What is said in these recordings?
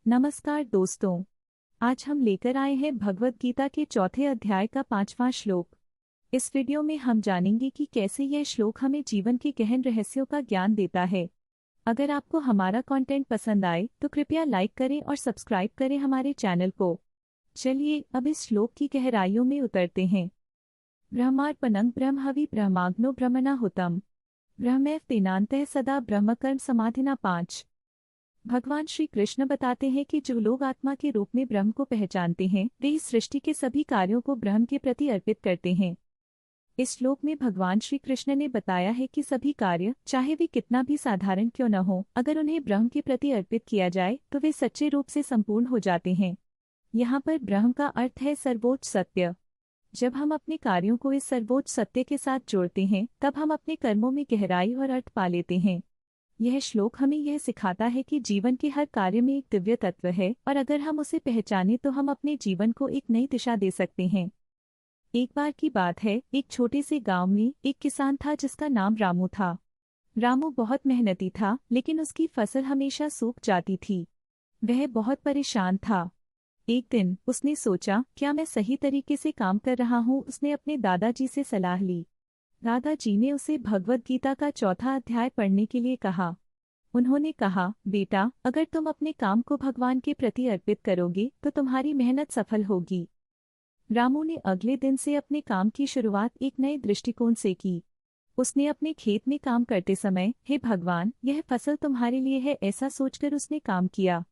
नमस्कार दोस्तों। आज हम लेकर आए हैं भगवद गीता के चौथे अध्याय का 5वां श्लोक। इस वीडियो में हम जानेंगे कि कैसे यह श्लोक हमें जीवन के गहन रहस्यों का ज्ञान देता है। अगर आपको हमारा कंटेंट पसंद आए तो कृपया लाइक करें और सब्सक्राइब करें हमारे चैनल को। चलिए अब इस श्लोक की गहराइयों में उतरते हैं। ब्रह्मार्पणं ब्रह्महवि ब्रह्माग्नो ब्रह्मणाहुतम् ब्रह्मैव तेनान्तः सदा ब्रह्मकर्म समाधिना 5। भगवान श्री कृष्ण बताते हैं कि जो लोग आत्मा के रूप में ब्रह्म को पहचानते हैं वे इस सृष्टि के सभी कार्यों को ब्रह्म के प्रति अर्पित करते हैं। इस श्लोक में भगवान श्री कृष्ण ने बताया है कि सभी कार्य, चाहे वे कितना भी साधारण क्यों न हो, अगर उन्हें ब्रह्म के प्रति अर्पित किया जाए तो वे सच्चे रूप से संपूर्ण हो जाते हैं। यहाँ पर ब्रह्म का अर्थ है सर्वोच्च सत्य। जब हम अपने कार्यों को इस सर्वोच्च सत्य के साथ जोड़ते हैं तब हम अपने कर्मों में गहराई और अर्थ पा लेते हैं। यह श्लोक हमें यह सिखाता है कि जीवन के हर कार्य में एक दिव्य तत्व है और अगर हम उसे पहचानें तो हम अपने जीवन को एक नई दिशा दे सकते हैं। एक बार की बात है, एक छोटे से गांव में एक किसान था जिसका नाम रामू था। रामू बहुत मेहनती था लेकिन उसकी फसल हमेशा सूख जाती थी। वह बहुत परेशान था। एक दिन उसने सोचा, क्या मैं सही तरीके से काम कर रहा हूँ? उसने अपने दादाजी से सलाह ली। दादाजी ने उसे भगवद गीता का चौथा अध्याय पढ़ने के लिए कहा। उन्होंने कहा, बेटा, अगर तुम अपने काम को भगवान के प्रति अर्पित करोगे तो तुम्हारी मेहनत सफल होगी। रामू ने अगले दिन से अपने काम की शुरुआत एक नए दृष्टिकोण से की। उसने अपने खेत में काम करते समय, हे भगवान, यह फसल तुम्हारे लिए है, ऐसा सोचकर उसने काम किया।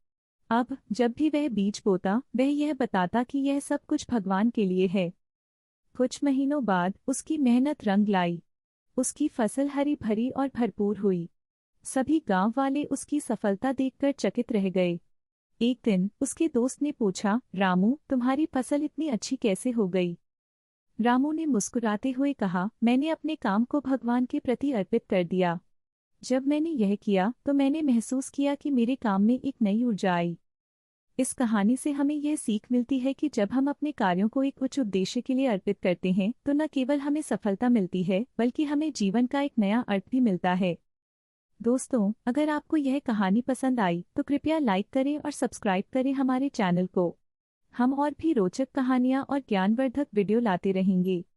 अब जब भी वह बीज बोता वह यह बताता कि यह सब कुछ भगवान के लिए है। कुछ महीनों बाद उसकी मेहनत रंग लाई। उसकी फसल हरी भरी और भरपूर हुई। सभी गांव वाले उसकी सफलता देखकर चकित रह गए। एक दिन उसके दोस्त ने पूछा, रामू, तुम्हारी फसल इतनी अच्छी कैसे हो गई? रामू ने मुस्कुराते हुए कहा, मैंने अपने काम को भगवान के प्रति अर्पित कर दिया। जब मैंने यह किया तो मैंने महसूस किया कि मेरे काम में एक नई ऊर्जा आई। इस कहानी से हमें यह सीख मिलती है कि जब हम अपने कार्यों को एक उच्च उद्देश्य के लिए अर्पित करते हैं तो न केवल हमें सफलता मिलती है बल्कि हमें जीवन का एक नया अर्थ भी मिलता है। दोस्तों, अगर आपको यह कहानी पसंद आई तो कृपया लाइक करें और सब्सक्राइब करें हमारे चैनल को। हम और भी रोचक कहानियाँ और ज्ञानवर्धक वीडियो लाते रहेंगे।